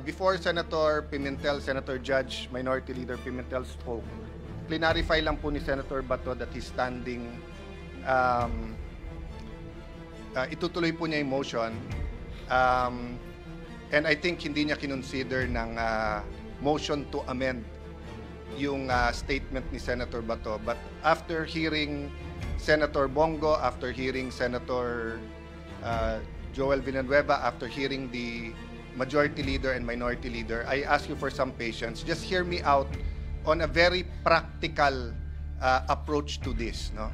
Before Senator Pimentel, Senator Judge, Minority Leader Pimentel spoke, clarify lang po ni Senator Bato that he's standing, itutuloy po niya yung motion, and I think hindi niya kinonsider ng motion to amend yung statement ni Senator Bato. But after hearing Senator Bongo, after hearing Senator Joel Villanueva, after hearing the Majority Leader and Minority Leader, I ask you for some patience. Just hear me out on a very practical approach to this. No?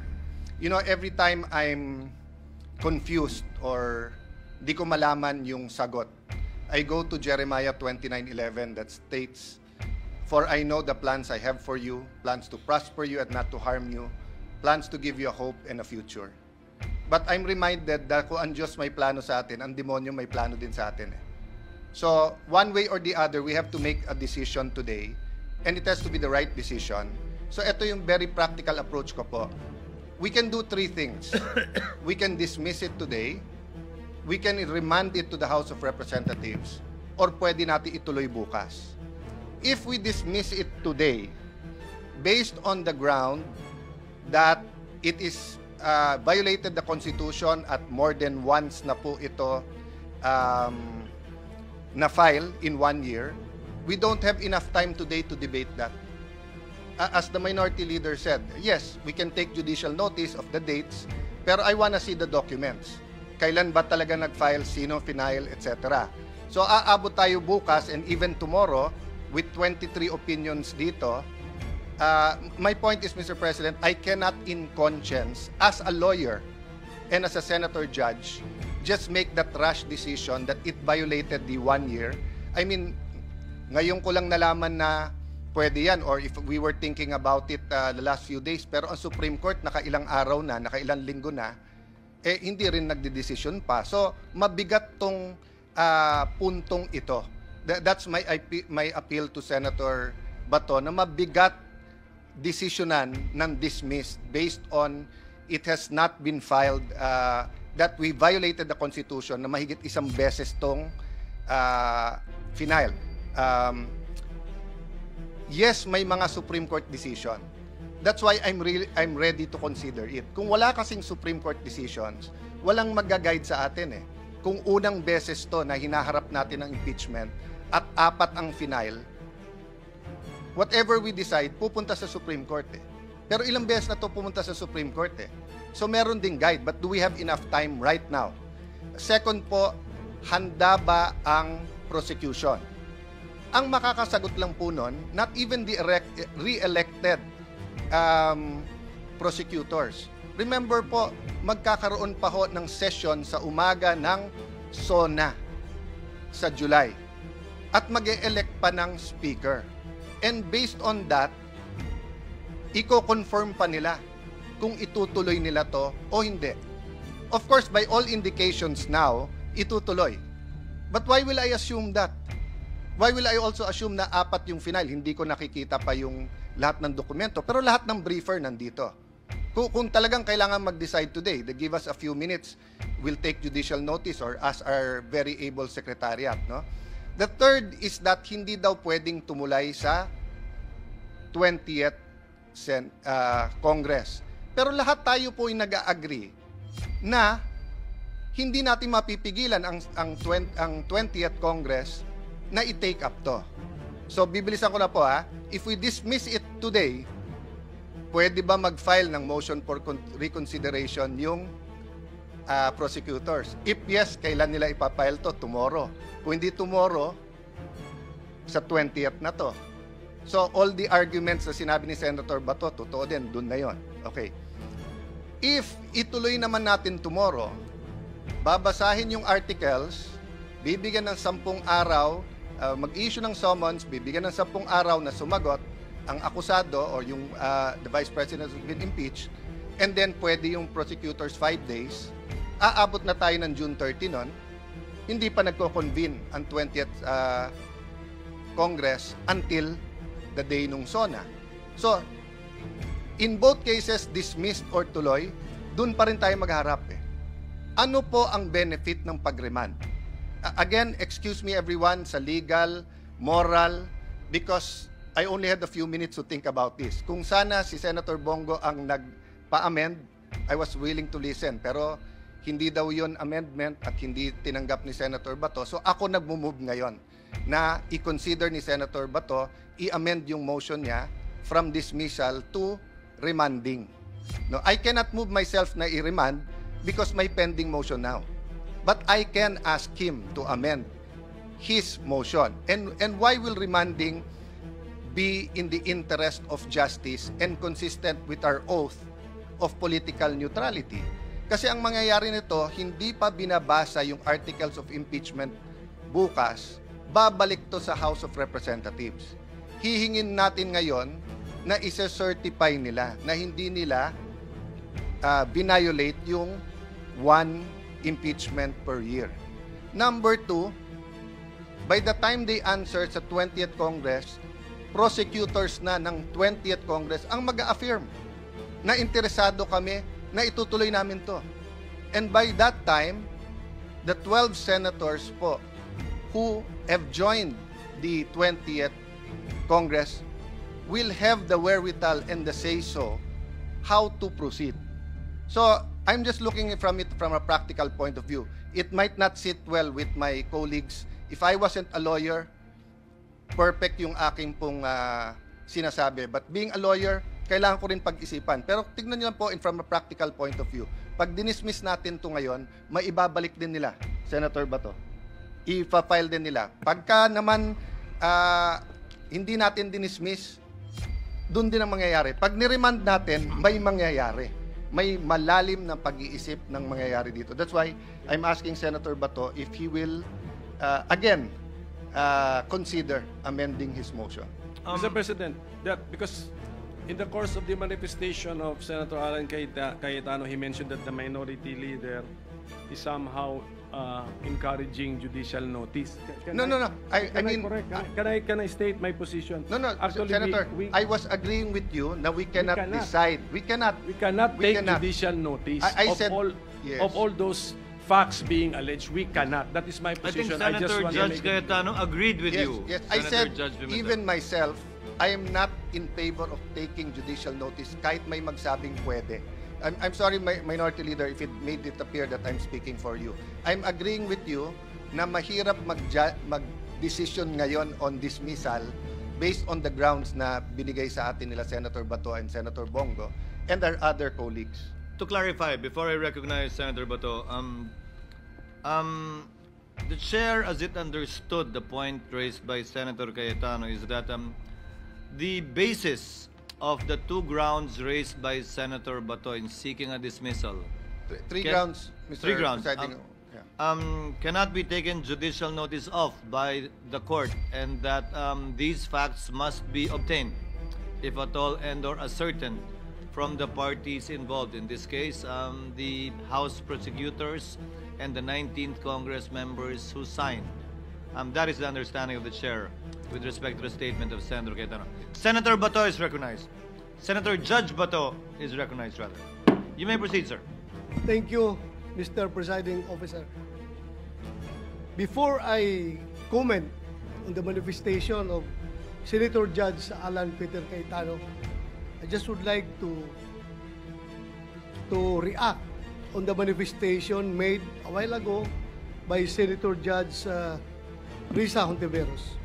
You know, every time I'm confused or di ko malaman yung sagot, I go to Jeremiah 29:11 that states, "For I know the plans I have for you, plans to prosper you and not to harm you, plans to give you a hope and a future." But I'm reminded that kung ang Diyos may plano sa atin, ang demonyo may plano din sa atin. So, one way or the other, we have to make a decision today, and it has to be the right decision. So, ito yung very practical approach ko po. We can do three things. We can dismiss it today, we can remand it to the House of Representatives, or pwede natin ituloy bukas. If we dismiss it today, based on the ground that it is violated the Constitution at more than once na po ito na-file in 1 year, we don't have enough time today to debate that. As the Minority Leader said, yes, we can take judicial notice of the dates, pero I wanna see the documents. kailan ba talaga nag-file, sino final, etc. So aabot tayo bukas and even tomorrow with 23 opinions dito. My point is, Mr. President, I cannot in conscience, as a lawyer and as a senator judge, just make that rash decision that it violated the 1 year. I mean, ngayon ko lang nalaman na pwede yan, or if we were thinking about it the last few days, pero ang Supreme Court nakailang araw na, nakailang linggo na, hindi rin nagdedesisyon pa. So, mabigat tong puntong ito. That's my appeal to Senator Bato, na mabigat desisyonan ng dismissed based on it has not been filed, that we violated the Constitution na mahigit isang beses tong final. Yes, may mga Supreme Court decision. That's why I'm ready to consider it. Kung wala kasing Supreme Court decisions, walang mag-guide sa atin eh. Kung unang beses to na hinaharap natin ng impeachment at 4 ang final, whatever we decide, pupunta sa Supreme Court eh. Pero ilang beses na to pumunta sa Supreme Court eh. So meron ding guide, but do we have enough time right now? Second po, handa ba ang prosecution? Ang makakasagot lang po nun, not even the re-elected prosecutors. Remember po, magkakaroon pa ho ng session sa umaga ng SONA sa July. At mag-e-elect pa ng speaker. And based on that, i-confirm pa nila kung itutuloy nila to o hindi. Of course, by all indications now, itutuloy. But why will I assume that? Why will I also assume na 4 yung final? Hindi ko nakikita pa yung lahat ng dokumento. Pero lahat ng briefer nandito. Kung talagang kailangan mag-decide today, they give us a few minutes, we'll take judicial notice or ask our very able secretariat. No? The third is that hindi daw pwedeng tumulay sa 20th Congress. Pero lahat tayo po ay nag-agree na hindi natin mapipigilan ang 20th Congress na i-take up to. So, bibilisan ko na po ha. If we dismiss it today, pwede ba mag-file ng motion for reconsideration yung prosecutors? If yes, kailan nila ipapile to? Tomorrow. Kung hindi tomorrow, sa 20th na to. So, all the arguments na sinabi ni Senator Bato, totoo din, dun na yon. Okay. If ituloy naman natin tomorrow, babasahin yung articles, bibigyan ng 10 araw, mag-issue ng summons, bibigyan ng 10 araw na sumagot ang akusado or yung the Vice President has been impeached, and then pwede yung prosecutors 5 days, aabot na tayo ng June 30 nun, hindi pa nagko-convene ang 20th Congress until the day nung SONA. So, in both cases, dismissed or tuloy, dun pa rin tayo magharap eh. Ano po ang benefit ng pag-remand? Again, excuse me everyone sa legal, moral, because I only had a few minutes to think about this. Kung sana si Senator Bongo ang nagpa-amend, I was willing to listen. Pero hindi daw yon amendment at hindi tinanggap ni Senator Bato. So ako nagmo-move ngayon na i-consider ni Senator Bato, i-amend yung motion niya from dismissal to remanding. No, I cannot move myself na i-remand because may pending motion now. But I can ask him to amend his motion. And why will remanding be in the interest of justice and consistent with our oath of political neutrality? Kasi ang mangyayari nito, hindi pa binabasa yung articles of impeachment bukas, babalik to sa House of Representatives. Hihingin natin ngayon na isa-certify nila na hindi nila violate yung 1 impeachment per year. Number 2, by the time they answer sa 20th Congress, prosecutors na ng 20th Congress ang mag-affirm na interesado kami na itutuloy namin to. And by that time, the 12 senators po who have joined the 20th Congress will have the wherewithal and the say-so how to proceed. So, I'm just looking from it from a practical point of view. It might not sit well with my colleagues. If I wasn't a lawyer, perfect yung aking pong sinasabi. But being a lawyer, kailangan ko rin pag-isipan. Pero tignan niyo lang po from a practical point of view. pag dinismiss natin to ngayon, maibabalik din nila, Senator Bato. I-file din nila. Pagka naman hindi natin dinismiss, doon din ang mangyayari. Pag niremand natin, may mangyayari. May malalim na pag-iisip ng mangyayari dito. That's why I'm asking Senator Bato if he will, again, consider amending his motion. Mr. President, because in the course of the manifestation of Senator Alan Cayetano, he mentioned that the minority leader is somehow encouraging judicial notice. No. I mean, can I state my position? No, Actually, Senator, I was agreeing with you na we cannot decide. We cannot take judicial notice I said, yes. of all those facts being alleged. We cannot. That is my I think position. Senator want to Judge make it- Cayetano agreed with Yes, you. yes. I Senator said, Judge Pimentel. even myself, I am not in favor of taking judicial notice kahit may magsabing pwede. I'm sorry, Minority Leader, if it made it appear that I'm speaking for you. I'm agreeing with you na mahirap mag-decision ngayon on dismissal based on the grounds na binigay sa atin nila Senator Bato and Senator Bongo and our other colleagues. To clarify, before I recognize Senator Bato, the chair, as it understood the point raised by Senator Cayetano, is that the basis of the two grounds raised by Senator Bato in seeking a dismissal Three grounds, Mr. Three grounds. Presiding, cannot be taken judicial notice of by the court, and that these facts must be obtained, if at all and or ascertained, from the parties involved. In this case, the House prosecutors and the 19th Congress members who signed. That is the understanding of the chair with respect to the statement of Senator Cayetano. Senator Bato is recognized. Senator Judge Bato is recognized, rather. You may proceed, sir. Thank you, Mr. Presiding Officer. Before I comment on the manifestation of Senator Judge Alan Peter Cayetano, I just would like to react on the manifestation made a while ago by Senator Judge Risa Hontiveros,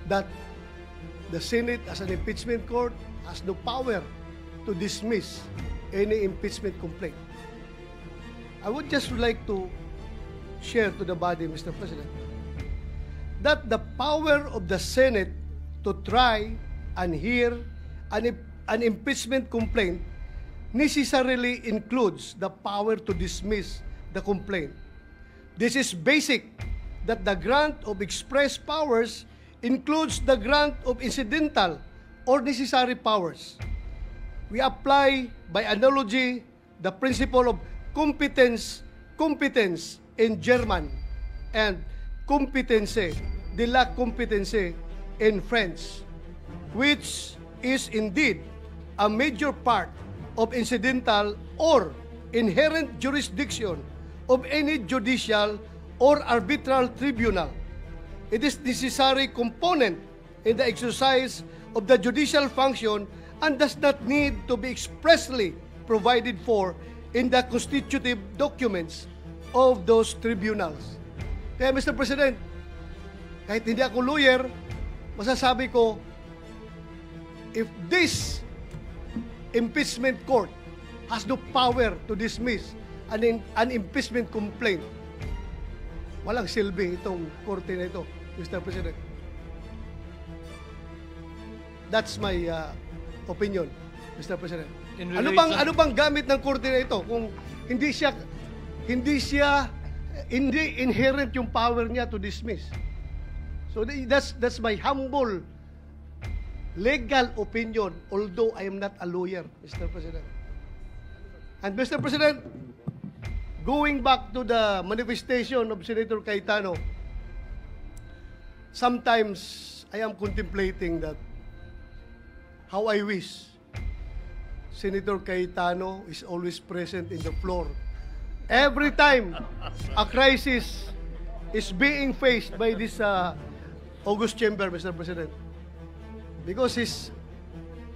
that the Senate as an impeachment court has no power to dismiss any impeachment complaint. I would just like to share to the body, Mr. President, that the power of the Senate to try and hear an impeachment complaint necessarily includes the power to dismiss the complaint. This is basic, that the grant of express powers includes the grant of incidental or necessary powers. We apply, by analogy, the principle of competence in German and competence, de la competence in French, which is indeed a major part of incidental or inherent jurisdiction of any judicial or arbitral tribunal. It is necessary component in the exercise of the judicial function and does not need to be expressly provided for in the constitutive documents of those tribunals. Kaya, Mr. President, kahit hindi ako lawyer, masasabi ko, if this impeachment court has no power to dismiss an impeachment complaint, walang silbi itong korte na ito, Mr. President. That's my opinion, Mr. President. Ano bang gamit ng korte na ito kung hindi inherent yung power niya to dismiss? So that's my humble legal opinion, although I am not a lawyer, Mr. President. And Mr. President, going back to the manifestation of Senator Cayetano, sometimes I am contemplating that how I wish Senator Cayetano is always present in the floor. Every time a crisis is being faced by this August Chamber, Mr. President, because his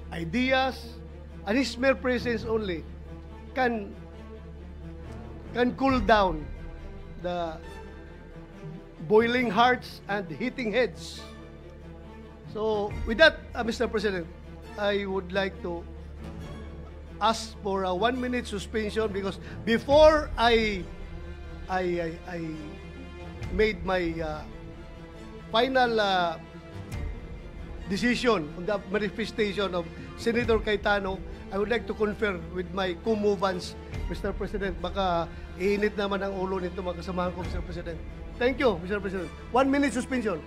ideas and his mere presence only can cool down the boiling hearts and heating heads. So, with that, Mr. President, I would like to ask for a 1-minute suspension because before I made my final decision on the manifestation of Senator Cayetano, I would like to confer with my co-movants, Mr. President. Baka iinit naman ang ulo nito mga kasamahan ko, Mr. President. Thank you, Mr. President. 1-minute suspension.